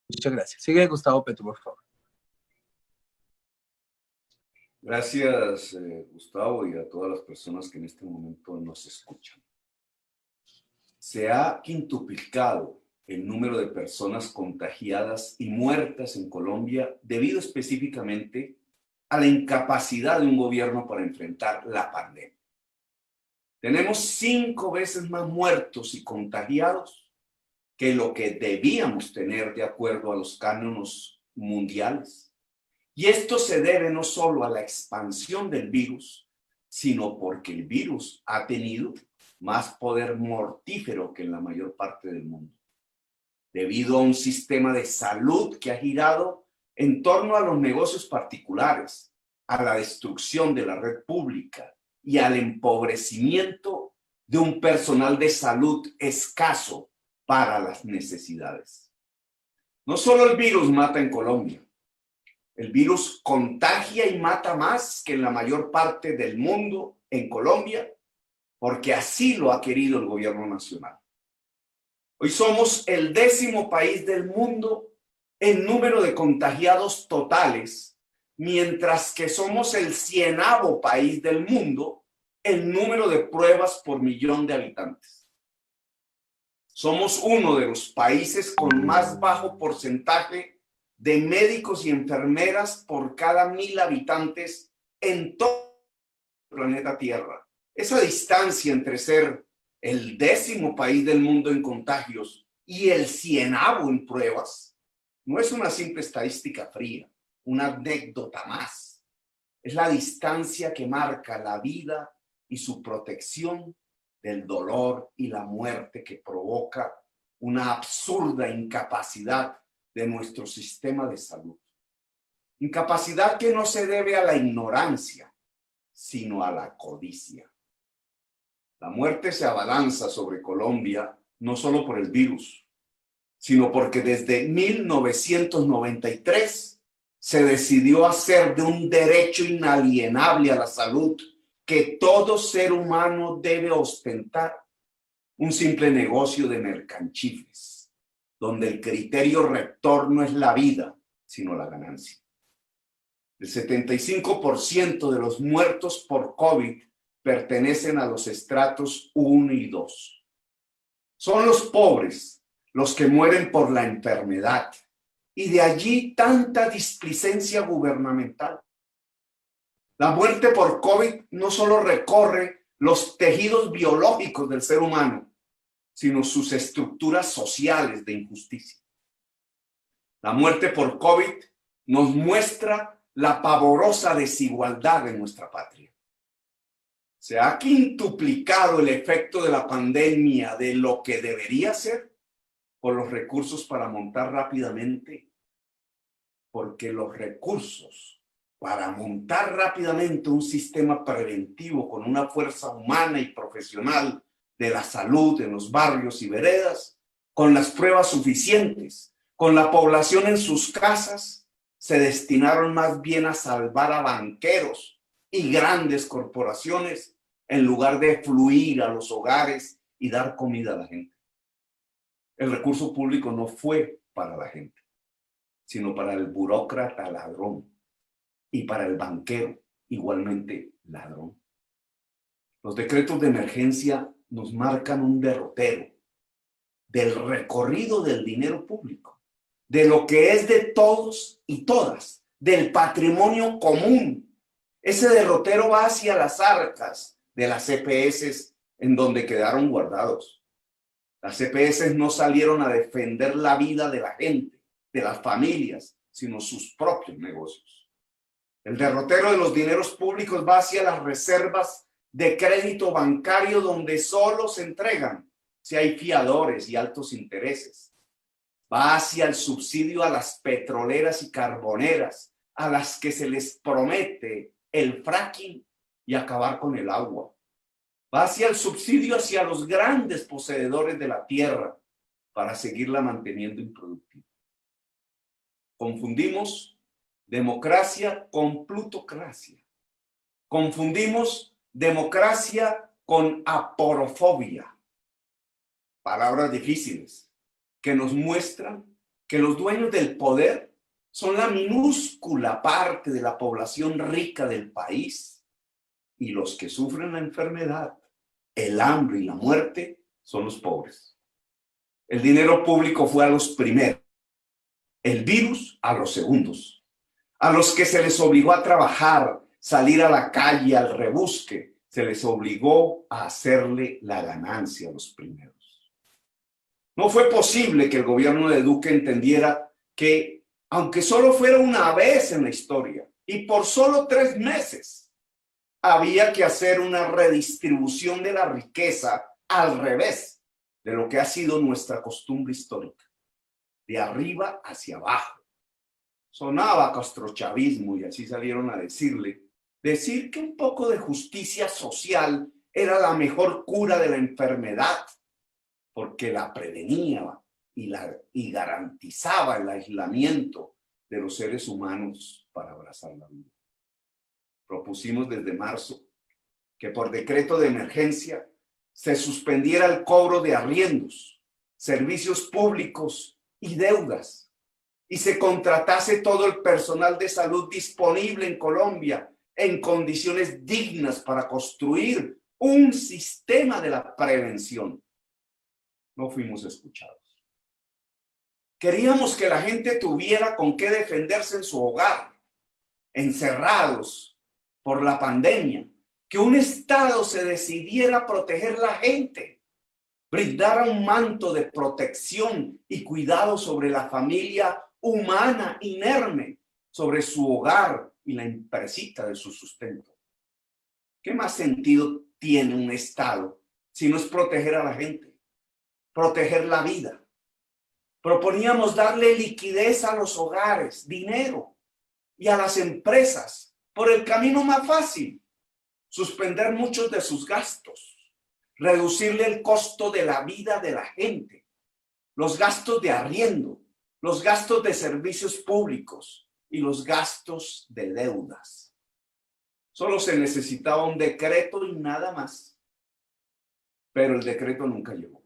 Muchas gracias. Sigue Gustavo Petro, por favor. Gracias, Gustavo, y a todas las personas que en este momento nos escuchan. Se ha quintuplicado el número de personas contagiadas y muertas en Colombia debido específicamente a la incapacidad de un gobierno para enfrentar la pandemia. Tenemos 5 veces más muertos y contagiados que lo que debíamos tener de acuerdo a los cánones mundiales. Y esto se debe no solo a la expansión del virus, sino porque el virus ha tenido más poder mortífero que en la mayor parte del mundo, debido a un sistema de salud que ha girado en torno a los negocios particulares, a la destrucción de la red pública y al empobrecimiento de un personal de salud escaso para las necesidades. No solo el virus mata en Colombia, el virus contagia y mata más que en la mayor parte del mundo en Colombia, porque así lo ha querido el gobierno nacional. Hoy somos el 10º país del mundo en número de contagiados totales, mientras que somos el 100º país del mundo en número de pruebas por millón de habitantes. Somos uno de los países con más bajo porcentaje de médicos y enfermeras por cada 1000 habitantes en todo el planeta Tierra. Esa distancia entre ser el 10º país del mundo en contagios y el 100º en pruebas no es una simple estadística fría, una anécdota más. Es la distancia que marca la vida y su protección del dolor y la muerte que provoca una absurda incapacidad de nuestro sistema de salud. Incapacidad que no se debe a la ignorancia, sino a la codicia. La muerte se abalanza sobre Colombia no solo por el virus, sino porque desde 1993 se decidió hacer de un derecho inalienable a la salud que todo ser humano debe ostentar un simple negocio de mercanchifles, donde el criterio rector no es la vida, sino la ganancia. El 75% de los muertos por COVID pertenecen a los estratos 1 y 2. Son los pobres los que mueren por la enfermedad, y de allí tanta displicencia gubernamental. La muerte por COVID no solo recorre los tejidos biológicos del ser humano, sino sus estructuras sociales de injusticia. La muerte por COVID nos muestra la pavorosa desigualdad de nuestra patria. Se ha quintuplicado el efecto de la pandemia de lo que debería ser por los recursos para montar rápidamente, porque los recursos para montar rápidamente un sistema preventivo con una fuerza humana y profesional de la salud en los barrios y veredas, con las pruebas suficientes, con la población en sus casas, se destinaron más bien a salvar a banqueros y grandes corporaciones en lugar de fluir a los hogares y dar comida a la gente. El recurso público no fue para la gente, sino para el burócrata ladrón y para el banquero igualmente ladrón. Los decretos de emergencia nos marcan un derrotero del recorrido del dinero público, de lo que es de todos y todas, del patrimonio común. Ese derrotero va hacia las arcas de las EPS en donde quedaron guardados. Las EPS no salieron a defender la vida de la gente, de las familias, sino sus propios negocios. El derrotero de los dineros públicos va hacia las reservas de crédito bancario donde solo se entregan si hay fiadores y altos intereses. Va hacia el subsidio a las petroleras y carboneras, a las que se les promete el fracking y acabar con el agua. Va hacia el subsidio hacia los grandes poseedores de la tierra para seguirla manteniendo improductiva. Confundimos democracia con plutocracia. Confundimos democracia con aporofobia. Palabras difíciles que nos muestran que los dueños del poder son la minúscula parte de la población rica del país y los que sufren la enfermedad, el hambre y la muerte son los pobres. El dinero público fue a los primeros, el virus a los segundos, a los que se les obligó a trabajar, salir a la calle al rebusque, se les obligó a hacerle la ganancia a los primeros. No fue posible que el gobierno de Duque entendiera que, aunque solo fuera una vez en la historia y por solo 3 meses, había que hacer una redistribución de la riqueza al revés de lo que ha sido nuestra costumbre histórica, de arriba hacia abajo. Sonaba castrochavismo y así salieron a decir que un poco de justicia social era la mejor cura de la enfermedad, porque la prevenía y garantizaba el aislamiento de los seres humanos para abrazar la vida. Propusimos desde marzo que por decreto de emergencia se suspendiera el cobro de arriendos, servicios públicos y deudas, y se contratase todo el personal de salud disponible en Colombia en condiciones dignas para construir un sistema de la prevención. No fuimos escuchados. Queríamos que la gente tuviera con qué defenderse en su hogar, encerrados por la pandemia, que un Estado se decidiera a proteger la gente, brindara un manto de protección y cuidado sobre la familia humana inerme, sobre su hogar y la empresita de su sustento. ¿Qué más sentido tiene un Estado si no es proteger a la gente, proteger la vida? Proponíamos darle liquidez a los hogares, dinero, y a las empresas por el camino más fácil, suspender muchos de sus gastos, reducirle el costo de la vida de la gente, los gastos de arriendo, los gastos de servicios públicos y los gastos de deudas. Solo se necesitaba un decreto y nada más, pero el decreto nunca llegó.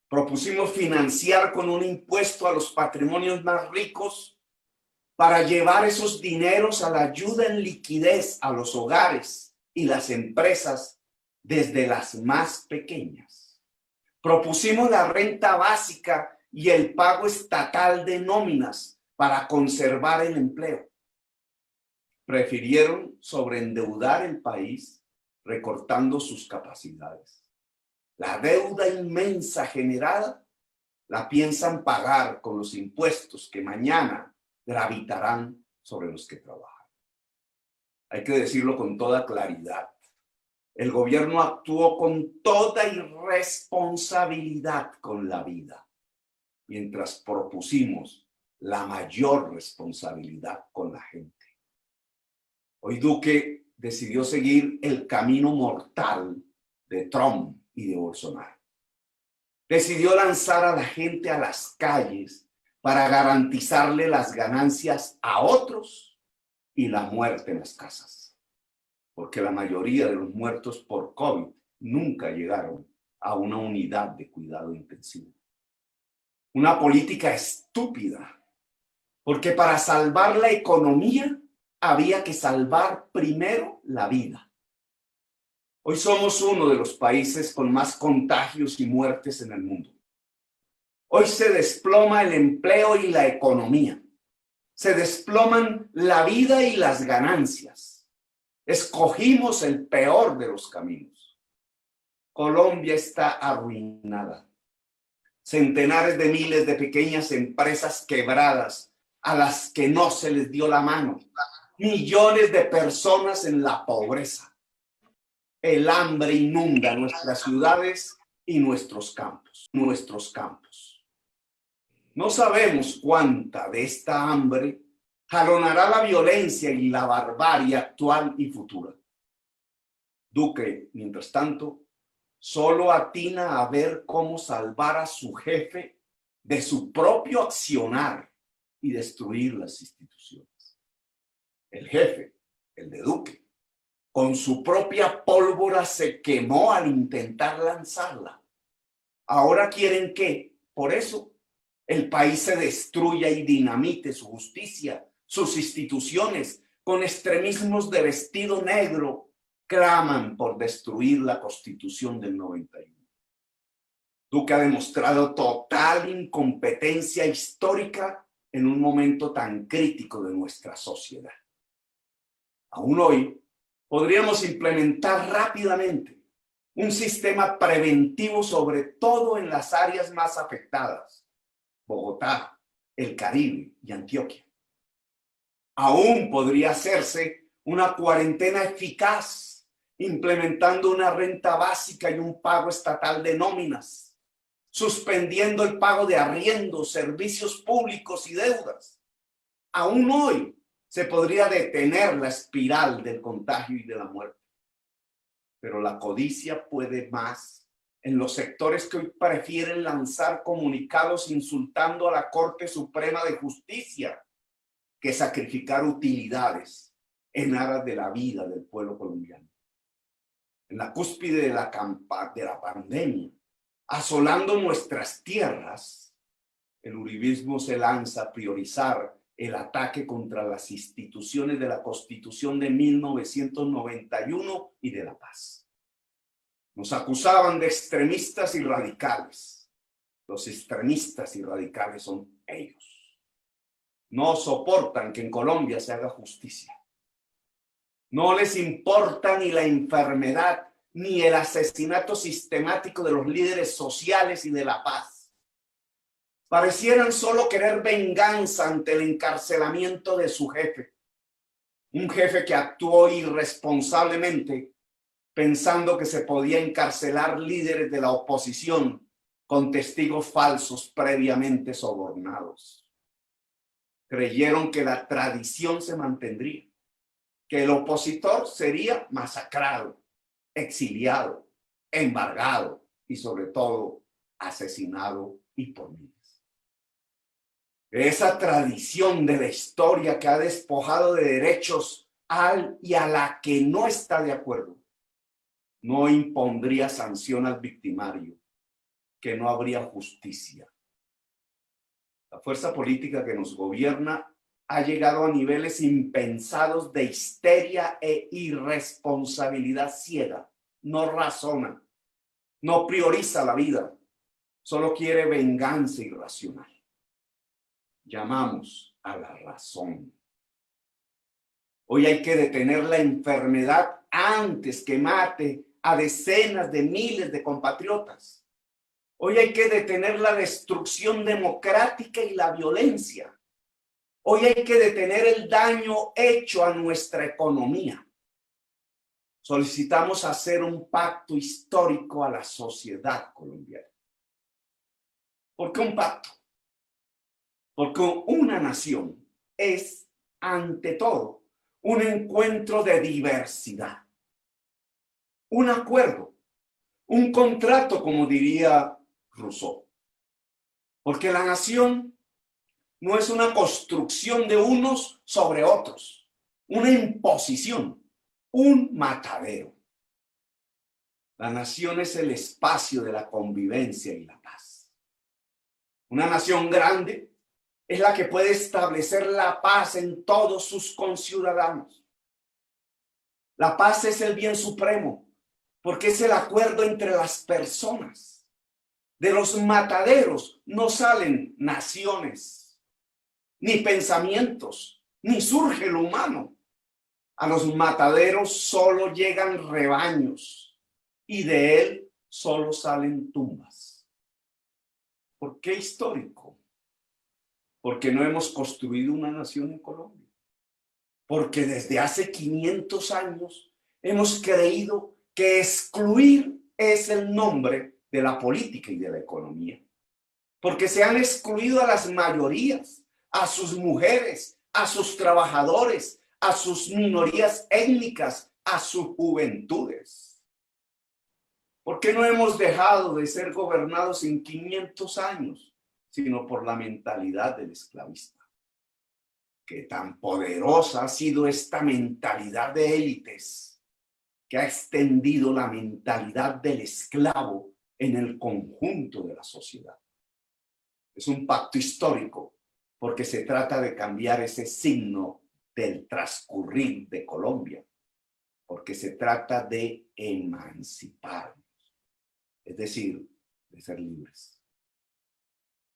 Propusimos financiar con un impuesto a los patrimonios más ricos para llevar esos dineros a la ayuda en liquidez a los hogares y las empresas desde las más pequeñas. Propusimos la renta básica y el pago estatal de nóminas para conservar el empleo. Prefirieron sobreendeudar el país recortando sus capacidades. La deuda inmensa generada la piensan pagar con los impuestos que mañana gravitarán sobre los que trabajan. Hay que decirlo con toda claridad. El gobierno actuó con toda irresponsabilidad con la vida, mientras propusimos la mayor responsabilidad con la gente. Hoy Duque decidió seguir el camino mortal de Trump y de Bolsonaro. Decidió lanzar a la gente a las calles para garantizarle las ganancias a otros y la muerte en las casas. Porque la mayoría de los muertos por COVID nunca llegaron a una unidad de cuidado intensivo. Una política estúpida, porque para salvar la economía había que salvar primero la vida. Hoy somos uno de los países con más contagios y muertes en el mundo. Hoy se desploma el empleo y la economía. Se desploman la vida y las ganancias. Escogimos el peor de los caminos. Colombia está arruinada. Centenares de miles de pequeñas empresas quebradas a las que no se les dio la mano. Millones de personas en la pobreza. El hambre inunda nuestras ciudades y nuestros campos. No sabemos cuánta de esta hambre jalonará la violencia y la barbarie actual y futura. Duque, mientras tanto, solo atina a ver cómo salvar a su jefe de su propio accionar y destruir las instituciones. El jefe, el de Duque, con su propia pólvora se quemó al intentar lanzarla. Ahora quieren que, por eso, el país se destruya y dinamite su justicia, sus instituciones, con extremismos de vestido negro, claman por destruir la Constitución del 91. Duque ha demostrado total incompetencia histórica en un momento tan crítico de nuestra sociedad. Aún hoy, podríamos implementar rápidamente un sistema preventivo, sobre todo en las áreas más afectadas: Bogotá, el Caribe y Antioquia. Aún podría hacerse una cuarentena eficaz, implementando una renta básica y un pago estatal de nóminas, suspendiendo el pago de arriendos, servicios públicos y deudas. Aún hoy se podría detener la espiral del contagio y de la muerte. Pero la codicia puede más en los sectores que hoy prefieren lanzar comunicados insultando a la Corte Suprema de Justicia que sacrificar utilidades en aras de la vida del pueblo colombiano. En la cúspide de la pandemia, asolando nuestras tierras, el uribismo se lanza a priorizar el ataque contra las instituciones de la Constitución de 1991 y de la paz. Nos acusaban de extremistas y radicales. Los extremistas y radicales son ellos. No soportan que en Colombia se haga justicia. No les importa ni la enfermedad ni el asesinato sistemático de los líderes sociales y de la paz. Parecieran solo querer venganza ante el encarcelamiento de su jefe. Un jefe que actuó irresponsablemente pensando que se podía encarcelar líderes de la oposición con testigos falsos previamente sobornados. Creyeron que la tradición se mantendría, que el opositor sería masacrado, exiliado, embargado y sobre todo asesinado y por miles. Esa tradición de la historia que ha despojado de derechos al y a la que no está de acuerdo, no impondría sanción al victimario, que no habría justicia. La fuerza política que nos gobierna ha llegado a niveles impensados de histeria e irresponsabilidad ciega. No razona, no prioriza la vida, solo quiere venganza irracional. Llamamos a la razón. Hoy hay que detener la enfermedad antes que mate a decenas de miles de compatriotas. Hoy hay que detener la destrucción democrática y la violencia. Hoy hay que detener el daño hecho a nuestra economía. Solicitamos hacer un pacto histórico a la sociedad colombiana. ¿Por qué un pacto? Porque una nación es, ante todo, un encuentro de diversidad. Un acuerdo, un contrato, como diría Rousseau. Porque la nación no es una construcción de unos sobre otros, una imposición, un matadero. La nación es el espacio de la convivencia y la paz. Una nación grande es la que puede establecer la paz en todos sus conciudadanos. La paz es el bien supremo, porque es el acuerdo entre las personas. De los mataderos no salen naciones, ni pensamientos, ni surge lo humano. A los mataderos solo llegan rebaños y de él solo salen tumbas. ¿Por qué histórico? Porque no hemos construido una nación en Colombia. Porque desde hace 500 años hemos creído que excluir es el nombre de la política y de la economía. Porque se han excluido a las mayorías, a sus mujeres, a sus trabajadores, a sus minorías étnicas, a sus juventudes. ¿Por qué no hemos dejado de ser gobernados en 500 años, sino por la mentalidad del esclavista? Qué tan poderosa ha sido esta mentalidad de élites que ha extendido la mentalidad del esclavo en el conjunto de la sociedad. Es un pacto histórico porque se trata de cambiar ese signo del transcurrir de Colombia, porque se trata de emanciparnos, es decir, de ser libres.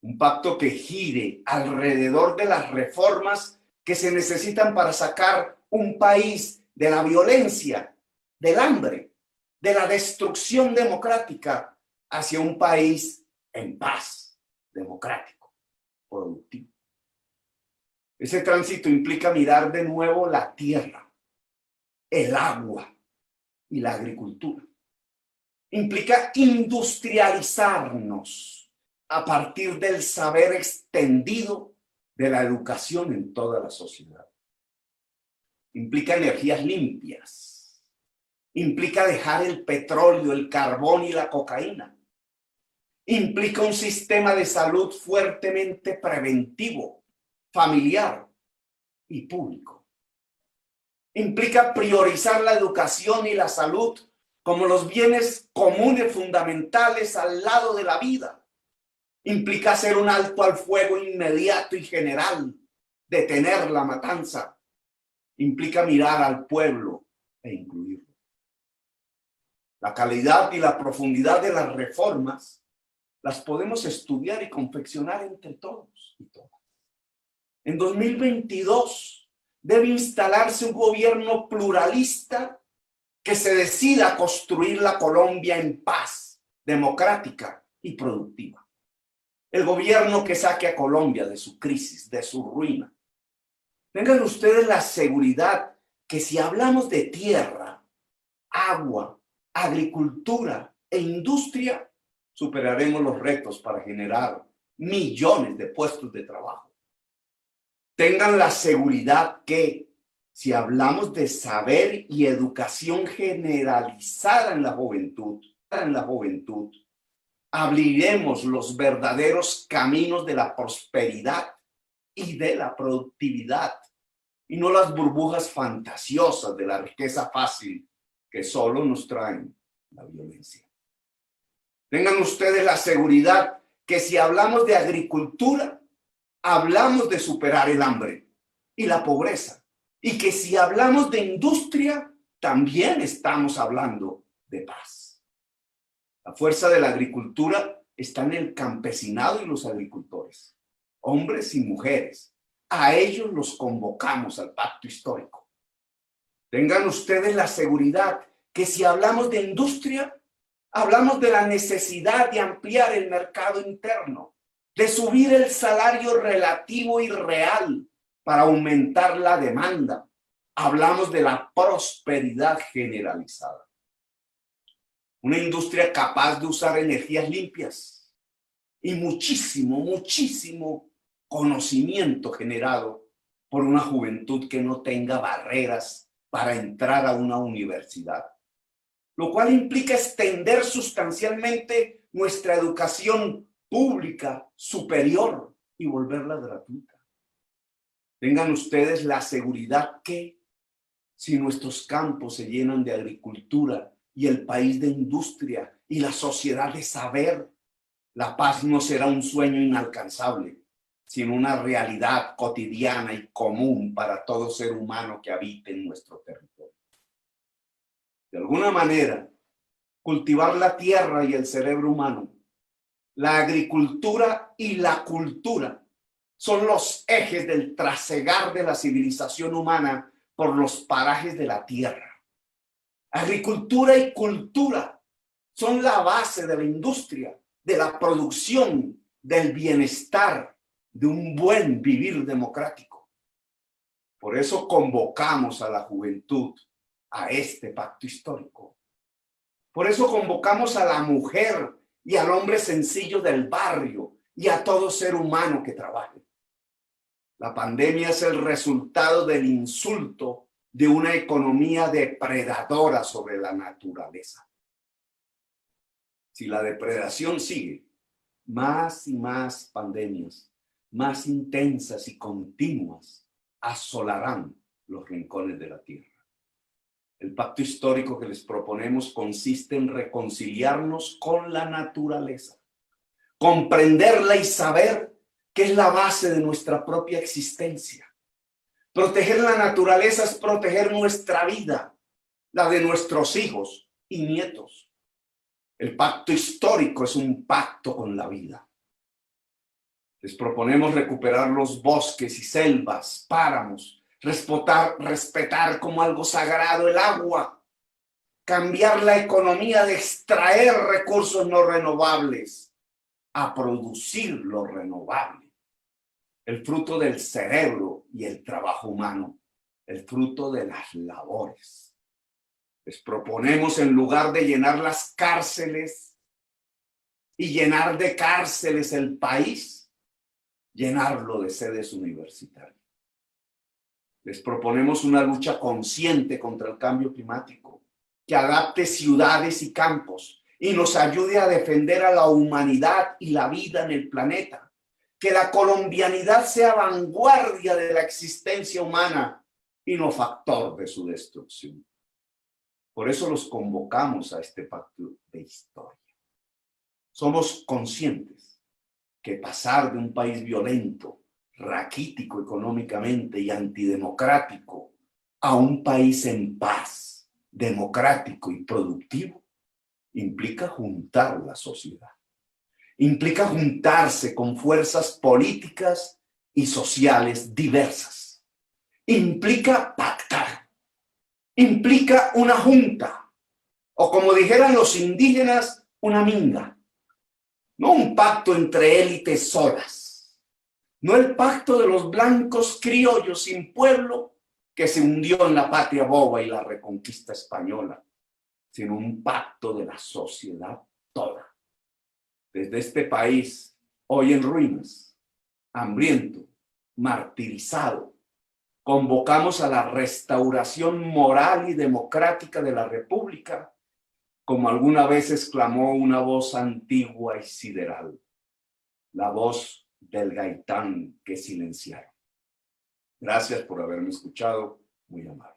Un pacto que gire alrededor de las reformas que se necesitan para sacar un país de la violencia, del hambre, de la destrucción democrática hacia un país en paz, democrático, productivo. Ese tránsito implica mirar de nuevo la tierra, el agua y la agricultura. Implica industrializarnos a partir del saber extendido de la educación en toda la sociedad. Implica energías limpias. Implica dejar el petróleo, el carbón y la cocaína. Implica un sistema de salud fuertemente preventivo, familiar y público. Implica priorizar la educación y la salud como los bienes comunes fundamentales al lado de la vida. Implica hacer un alto al fuego inmediato y general, detener la matanza. Implica mirar al pueblo e incluirlo. La calidad y la profundidad de las reformas las podemos estudiar y confeccionar entre todos y todas. En 2022 debe instalarse un gobierno pluralista que se decida a construir la Colombia en paz, democrática y productiva. El gobierno que saque a Colombia de su crisis, de su ruina. Tengan ustedes la seguridad que si hablamos de tierra, agua, agricultura e industria, superaremos los retos para generar millones de puestos de trabajo. Tengan la seguridad que si hablamos de saber y educación generalizada en la juventud, abriremos los verdaderos caminos de la prosperidad y de la productividad, y no las burbujas fantasiosas de la riqueza fácil que solo nos traen la violencia. Tengan ustedes la seguridad que si hablamos de agricultura, hablamos de superar el hambre y la pobreza, y que si hablamos de industria, también estamos hablando de paz. La fuerza de la agricultura está en el campesinado y los agricultores, hombres y mujeres. A ellos los convocamos al pacto histórico. Tengan ustedes la seguridad que si hablamos de industria, hablamos de la necesidad de ampliar el mercado interno, de subir el salario relativo y real para aumentar la demanda. Hablamos de la prosperidad generalizada. Una industria capaz de usar energías limpias y muchísimo conocimiento generado por una juventud que no tenga barreras para entrar a una universidad, lo cual implica extender sustancialmente nuestra educación pública superior y volverla gratuita. Tengan ustedes la seguridad que si nuestros campos se llenan de agricultura y el país de industria y la sociedad de saber, la paz no será un sueño inalcanzable, sino una realidad cotidiana y común para todo ser humano que habite en nuestro territorio. De alguna manera, cultivar la tierra y el cerebro humano, la agricultura y la cultura son los ejes del trasegar de la civilización humana por los parajes de la tierra. Agricultura y cultura son la base de la industria, de la producción, del bienestar, de un buen vivir democrático. Por eso convocamos a la juventud a este pacto histórico. Por eso convocamos a la mujer y al hombre sencillo del barrio y a todo ser humano que trabaje. La pandemia es el resultado del insulto de una economía depredadora sobre la naturaleza. Si la depredación sigue, más y más pandemias, más intensas y continuas, asolarán los rincones de la tierra. El pacto histórico que les proponemos consiste en reconciliarnos con la naturaleza, comprenderla y saber que es la base de nuestra propia existencia. Proteger la naturaleza es proteger nuestra vida, la de nuestros hijos y nietos. El pacto histórico es un pacto con la vida. Les proponemos recuperar los bosques y selvas, páramos, respetar como algo sagrado el agua, cambiar la economía de extraer recursos no renovables a producir lo renovable, el fruto del cerebro y el trabajo humano, el fruto de las labores. Les proponemos, en lugar de llenar las cárceles y llenar de cárceles el país, llenarlo de sedes universitarias. Les proponemos una lucha consciente contra el cambio climático, que adapte ciudades y campos y nos ayude a defender a la humanidad y la vida en el planeta. Que la colombianidad sea vanguardia de la existencia humana y no factor de su destrucción. Por eso los convocamos a este pacto de historia. Somos conscientes que pasar de un país violento, raquítico económicamente y antidemocrático a un país en paz, democrático y productivo, implica juntar la sociedad. Implica juntarse con fuerzas políticas y sociales diversas. Implica pactar. Implica una junta, o como dijeran los indígenas, una minga. No un pacto entre élites solas. No el pacto de los blancos criollos sin pueblo que se hundió en la patria boba y la reconquista española, sino un pacto de la sociedad toda. Desde este país, hoy en ruinas, hambriento, martirizado, convocamos a la restauración moral y democrática de la República, como alguna vez exclamó una voz antigua y sideral, la voz del Gaitán que silenciaron. Gracias por haberme escuchado, muy amable.